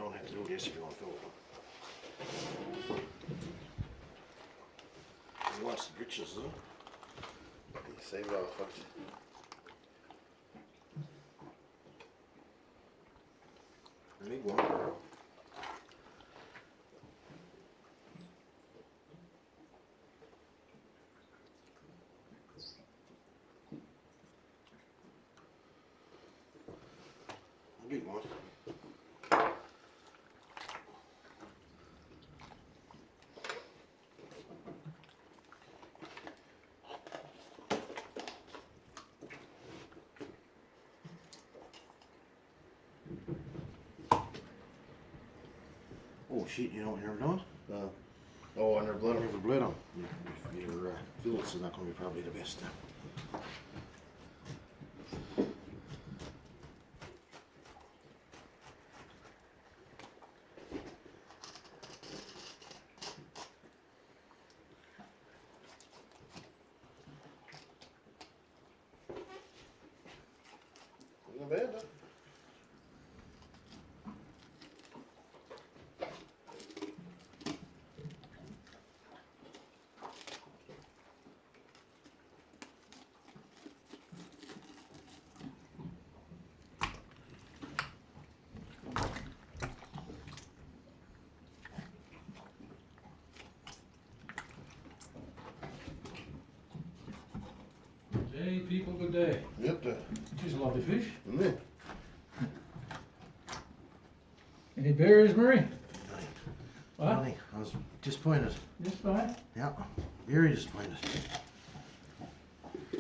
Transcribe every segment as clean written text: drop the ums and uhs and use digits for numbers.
don't have to do this if you want to fill it. You want some riches, huh? Save it all, folks. Big one. A big one. Oh shit, you know what you're doing? Oh, under blood. Never bled them. Your fillets is not going to be probably the best. Not bad, though. Hey people, good day. Yep, She's a lovely fish. isn't it? Any berries, Murray? What? Funny, I was disappointed. Just fine. Yeah, very disappointed. A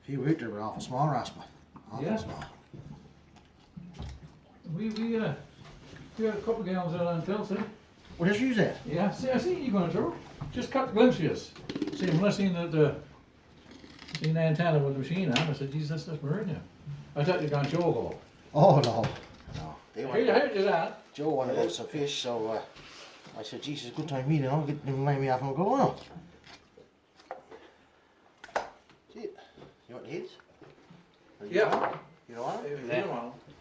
few weeks were awful small, Raspa. Awful Yeah. small. We had a couple of gallons out on Chelsea. Where's yours at? Yeah, see, I seen you going through. Just cut the glimpses. See, when I seen seen the antenna with the machine on, I said, geez, that's Murray now. I thought you'd gone chogo. Oh no. No. They Here you that. Joe wanted to go some fish, so I said, geez, it's a good time meeting, I'll get them line me off and we'll go on. See it? You want the heads? Yeah. You don't want it?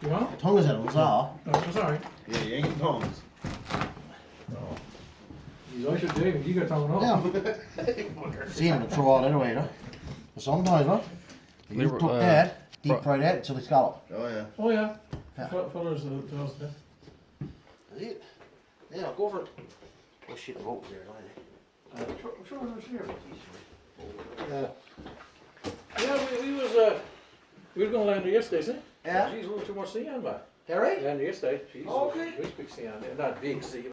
You want? Tongue is at them, all. No, I'm sorry. Yeah, you ain't tongues. Geez, I should take it. You got tongue off. Yeah. See him to throw all that away, though. But sometimes, huh? You were, cook that, deep fry that until it's scallop. Oh, yeah. Oh yeah. Yeah. Fellas, tells that. See it? Yeah, go for it. Oh shit, the boat there, don't I'm sure it was here. I? Yeah, we was going to land there yesterday, see? Yeah? Geez, a little too much sea on, but. Yeah, right? Land there yesterday. Jeez, Okay. Big sea on there. Not big sea,